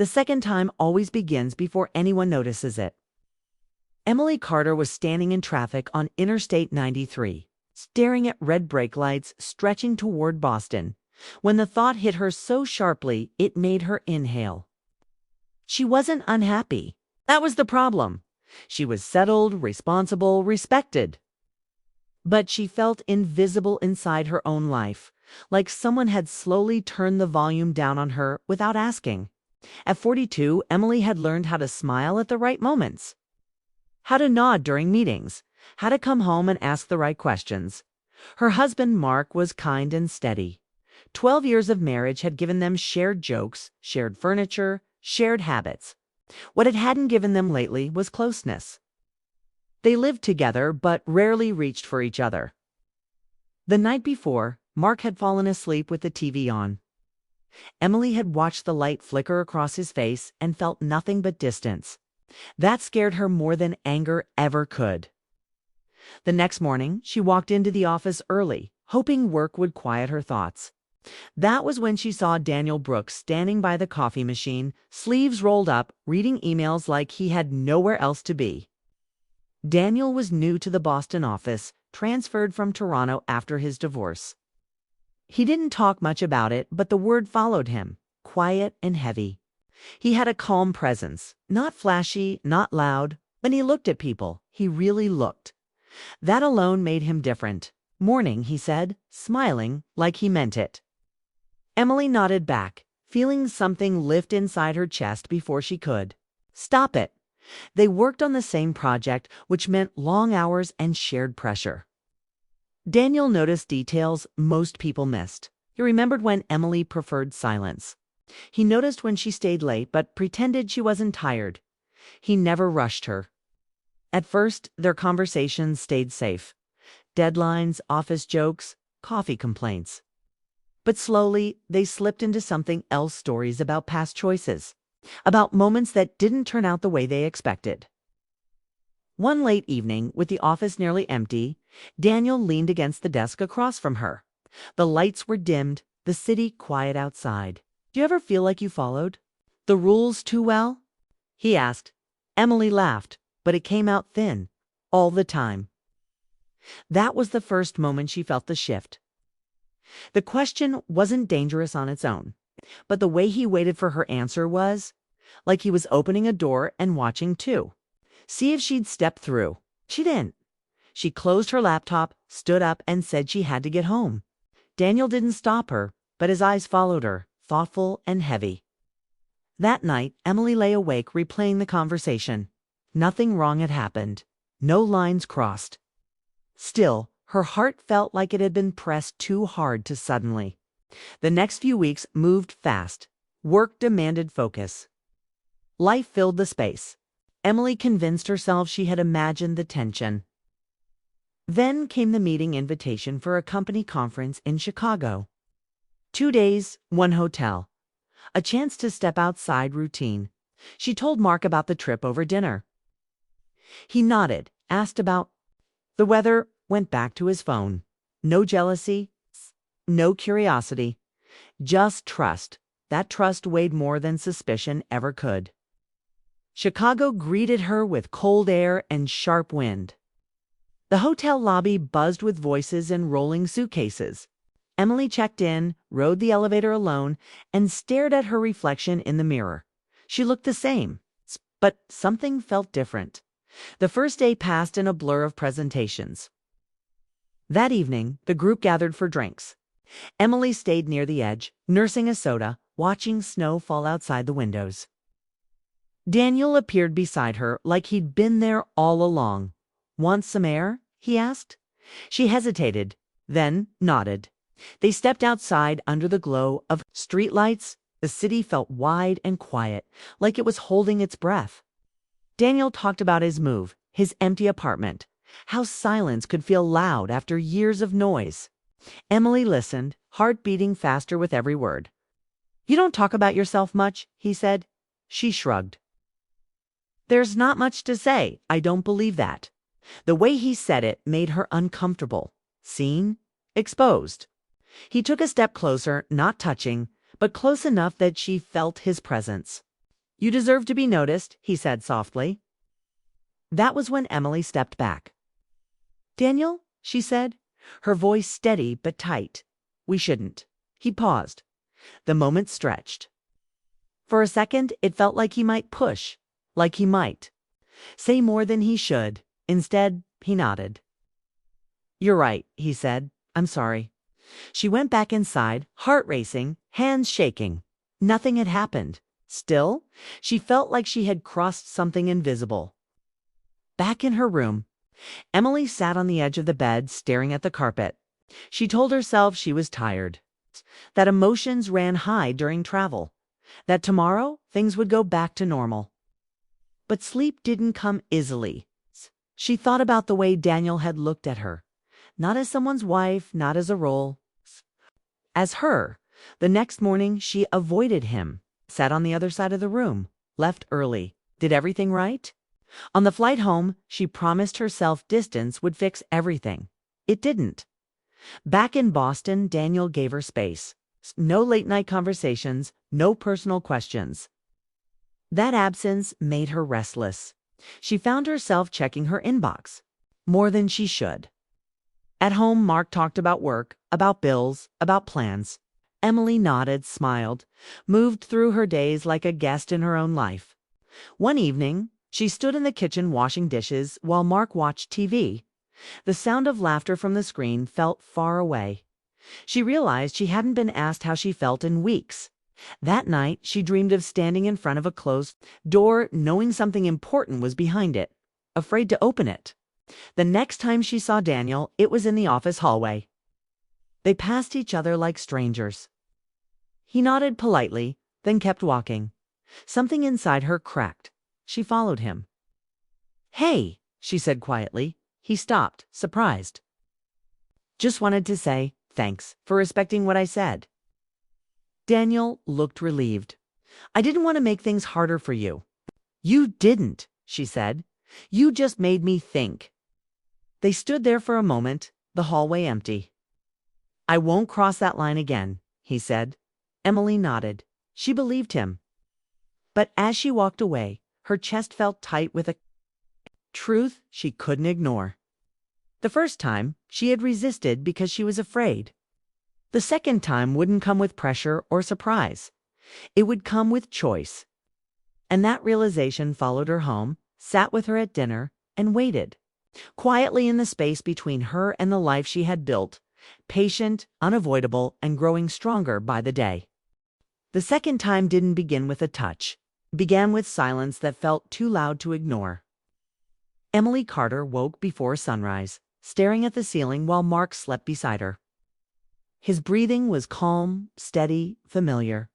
The second time always begins before anyone notices it. Emily Carter was standing in traffic on Interstate 93, staring at red brake lights stretching toward Boston, when the thought hit her so sharply it made her inhale. She wasn't unhappy. That was the problem. She was settled, responsible, respected. But she felt invisible inside her own life, like someone had slowly turned the volume down on her without asking. At 42, Emily had learned how to smile at the right moments, how to nod during meetings, how to come home and ask the right questions. Her husband, Mark, was kind and steady. 12 years of marriage had given them shared jokes, shared furniture, shared habits. What it hadn't given them lately was closeness. They lived together but rarely reached for each other. The night before, Mark had fallen asleep with the TV on. Emily had watched the light flicker across his face and felt nothing but distance. That scared her more than anger ever could. The next morning, she walked into the office early, hoping work would quiet her thoughts. That was when she saw Daniel Brooks standing by the coffee machine, sleeves rolled up, reading emails like he had nowhere else to be. Daniel was new to the Boston office, transferred from Toronto after his divorce. He didn't talk much about it, but the word followed him, quiet and heavy. He had a calm presence, not flashy, not loud. When he looked at people, he really looked. That alone made him different. "Morning," he said, smiling like he meant it. Emily nodded back, feeling something lift inside her chest before she could stop it. They worked on the same project, which meant long hours and shared pressure. Daniel noticed details most people missed. He remembered when Emily preferred silence. He noticed when she stayed late but pretended she wasn't tired. He never rushed her. At first, their conversations stayed safe. Deadlines, office jokes, coffee complaints. But slowly, they slipped into something else, stories about past choices, about moments that didn't turn out the way they expected. One late evening, with the office nearly empty, Daniel leaned against the desk across from her. The lights were dimmed, the city quiet outside. "Do you ever feel like you followed the rules too well?" he asked. Emily laughed, but it came out thin, all the time. That was the first moment she felt the shift. The question wasn't dangerous on its own, but the way he waited for her answer was like he was opening a door and watching too. See if she'd step through. She didn't. She closed her laptop, stood up, and said she had to get home. Daniel didn't stop her, but his eyes followed her, thoughtful and heavy. That night, Emily lay awake replaying the conversation. Nothing wrong had happened. No lines crossed. Still, her heart felt like it had been pressed too hard to suddenly. The next few weeks moved fast. Work demanded focus. Life filled the space. Emily convinced herself she had imagined the tension. Then came the meeting invitation for a company conference in Chicago. 2 days, 1 hotel. A chance to step outside routine. She told Mark about the trip over dinner. He nodded, asked about the weather, went back to his phone. No jealousy, no curiosity, just trust. That trust weighed more than suspicion ever could. Chicago greeted her with cold air and sharp wind. The hotel lobby buzzed with voices and rolling suitcases. Emily checked in, rode the elevator alone, and stared at her reflection in the mirror. She looked the same, but something felt different. The first day passed in a blur of presentations. That evening, the group gathered for drinks. Emily stayed near the edge, nursing a soda, watching snow fall outside the windows. Daniel appeared beside her like he'd been there all along. "Want some air?" he asked. She hesitated, then nodded. They stepped outside under the glow of streetlights. The city felt wide and quiet, like it was holding its breath. Daniel talked about his move, his empty apartment, how silence could feel loud after years of noise. Emily listened, heart beating faster with every word. "You don't talk about yourself much," he said. She shrugged. "There's not much to say. I don't believe that." The way he said it made her uncomfortable, seen, exposed. He took a step closer, not touching, but close enough that she felt his presence. You deserve to be noticed, he said softly. That was when Emily stepped back. Daniel, she said, her voice steady but tight. We shouldn't. He paused. The moment stretched. For a second, it felt like he might push, like he might say more than he should. Instead, he nodded. You're right, he said. I'm sorry. She went back inside, heart racing, hands shaking. Nothing had happened. Still, she felt like she had crossed something invisible. Back in her room, Emily sat on the edge of the bed, staring at the carpet. She told herself she was tired, that emotions ran high during travel, that tomorrow things would go back to normal. But sleep didn't come easily. She thought about the way Daniel had looked at her, not as someone's wife, not as a role, as her. The next morning, she avoided him, sat on the other side of the room, left early, did everything right. On the flight home, she promised herself distance would fix everything. It didn't. Back in Boston, Daniel gave her space. No late-night conversations, no personal questions. That absence made her restless. She found herself checking her inbox, more than she should. At home, Mark talked about work, about bills, about plans. Emily nodded, smiled, moved through her days like a guest in her own life. One evening, she stood in the kitchen washing dishes while Mark watched TV. The sound of laughter from the screen felt far away. She realized she hadn't been asked how she felt in weeks. That night, she dreamed of standing in front of a closed door, knowing something important was behind it, afraid to open it. The next time she saw Daniel, it was in the office hallway. They passed each other like strangers. He nodded politely, then kept walking. Something inside her cracked. She followed him. Hey, she said quietly. He stopped, surprised. Just wanted to say thanks for respecting what I said. Daniel looked relieved. I didn't want to make things harder for you. You didn't, she said. You just made me think. They stood there for a moment, the hallway empty. I won't cross that line again, he said. Emily nodded. She believed him. But as she walked away, her chest felt tight with a truth she couldn't ignore. The first time, she had resisted because she was afraid. The second time wouldn't come with pressure or surprise. It would come with choice. And that realization followed her home, sat with her at dinner, and waited. Quietly in the space between her and the life she had built, patient, unavoidable, and growing stronger by the day. The second time didn't begin with a touch. It began with silence that felt too loud to ignore. Emily Carter woke before sunrise, staring at the ceiling while Mark slept beside her. His breathing was calm, steady, familiar.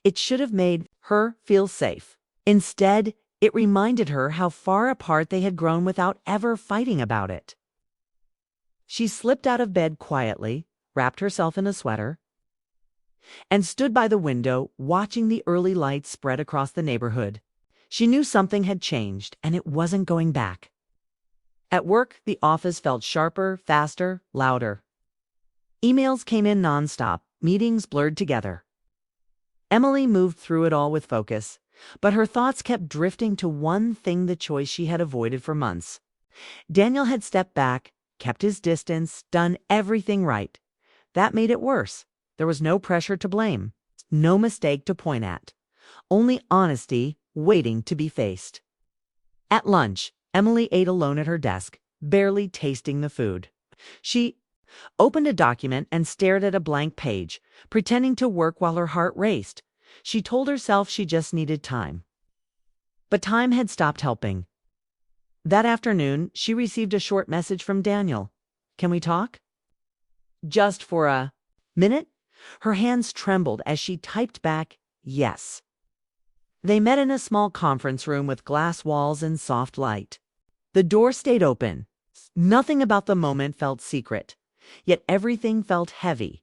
It should have made her feel safe. Instead, it reminded her how far apart they had grown without ever fighting about it. She slipped out of bed quietly, wrapped herself in a sweater, and stood by the window, watching the early light spread across the neighborhood. She knew something had changed, and it wasn't going back. At work, the office felt sharper, faster, louder. Emails came in nonstop, meetings blurred together. Emily moved through it all with focus, but her thoughts kept drifting to one thing, the choice she had avoided for months. Daniel had stepped back, kept his distance, done everything right. That made it worse. There was no pressure to blame, no mistake to point at, only honesty waiting to be faced. At lunch, Emily ate alone at her desk, barely tasting the food. She opened a document and stared at a blank page, pretending to work while her heart raced. She told herself she just needed time. But time had stopped helping. That afternoon, she received a short message from Daniel. Can we talk? Just for a minute? Her hands trembled as she typed back, yes. They met in a small conference room with glass walls and soft light. The door stayed open. Nothing about the moment felt secret, yet everything felt heavy.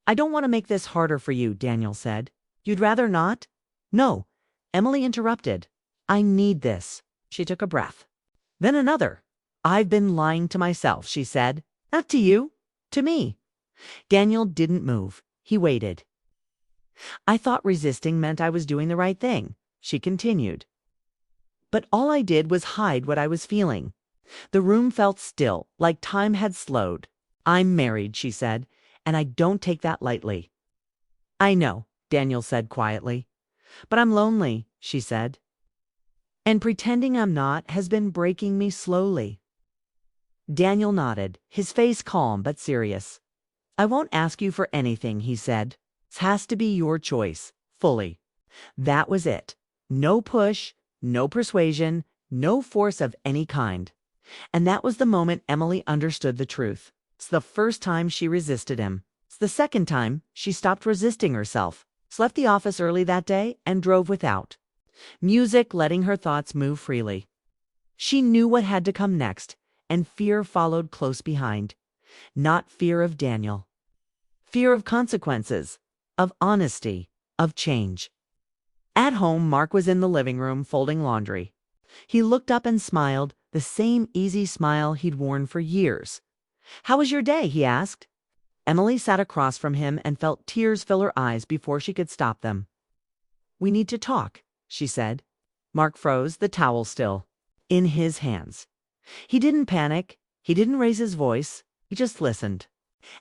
I don't want to make this harder for you, Daniel said. You'd rather not? No, Emily interrupted. I need this. She took a breath. Then another. I've been lying to myself, she said. Not to you, to me. Daniel didn't move. He waited. I thought resisting meant I was doing the right thing, she continued. But all I did was hide what I was feeling. The room felt still, like time had slowed. I'm married, she said, and I don't take that lightly. I know, Daniel said quietly. But I'm lonely, she said. And pretending I'm not has been breaking me slowly. Daniel nodded, his face calm but serious. I won't ask you for anything, he said. This has to be your choice, fully. That was it. No push, no persuasion, no force of any kind. And that was the moment Emily understood the truth. It's the first time she resisted him. It's the second time she stopped resisting herself, left the office early that day, and drove without. Music letting her thoughts move freely. She knew what had to come next, and fear followed close behind. Not fear of Daniel. Fear of consequences, of honesty, of change. At home, Mark was in the living room folding laundry. He looked up and smiled, the same easy smile he'd worn for years. How was your day? He asked. Emily sat across from him and felt tears fill her eyes before she could stop them. We need to talk, she said. Mark froze, the towel still in his hands. He didn't panic. He didn't raise his voice. He just listened.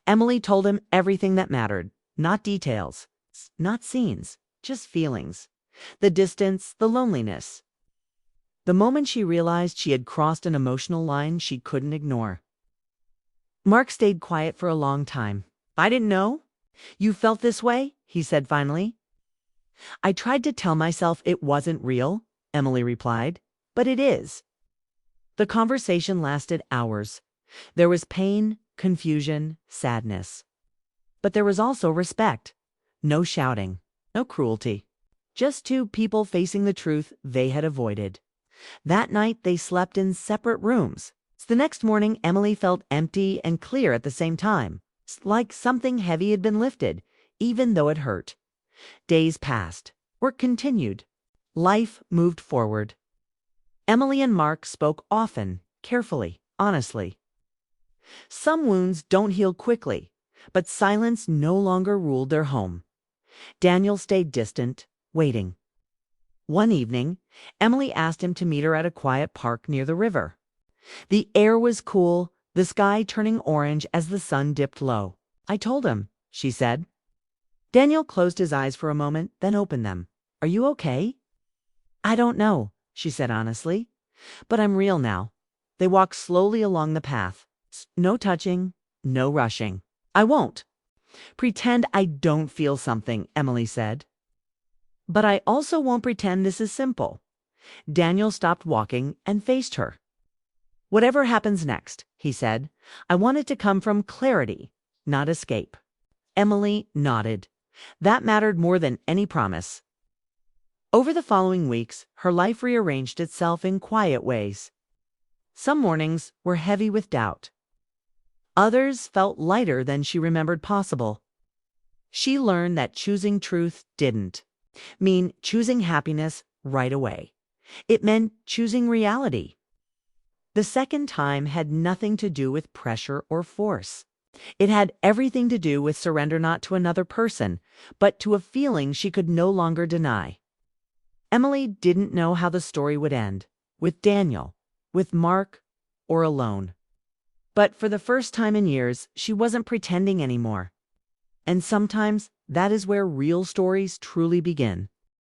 Emily told him everything that mattered, not details, not scenes, just feelings. The distance, the loneliness. The moment she realized she had crossed an emotional line she couldn't ignore. Mark stayed quiet for a long time. I didn't know. You felt this way, he said finally. I tried to tell myself it wasn't real, Emily replied, but it is. The conversation lasted hours. There was pain, confusion, sadness. But there was also respect. No shouting, no cruelty. Just two people facing the truth they had avoided. That night they slept in separate rooms. The next morning Emily felt empty and clear at the same time, like something heavy had been lifted, even though it hurt. Days passed. Work continued. Life moved forward. Emily and Mark spoke often, carefully, honestly. Some wounds don't heal quickly, but silence no longer ruled their home. Daniel stayed distant, waiting. One evening, Emily asked him to meet her at a quiet park near the river. The air was cool, the sky turning orange as the sun dipped low. I told him, she said. Daniel closed his eyes for a moment, then opened them. Are you okay? I don't know, she said honestly, but I'm real now. They walked slowly along the path. No touching, no rushing. I won't. Pretend I don't feel something, Emily said. But I also won't pretend this is simple. Daniel stopped walking and faced her. Whatever happens next, he said, I want it to come from clarity, not escape. Emily nodded. That mattered more than any promise. Over the following weeks, her life rearranged itself in quiet ways. Some mornings were heavy with doubt. Others felt lighter than she remembered possible. She learned that choosing truth didn't mean choosing happiness right away. It meant choosing reality. The second time had nothing to do with pressure or force. It had everything to do with surrender not to another person, but to a feeling she could no longer deny. Emily didn't know how the story would end, with Daniel, with Mark, or alone. But for the first time in years, she wasn't pretending anymore. And sometimes that is where real stories truly begin.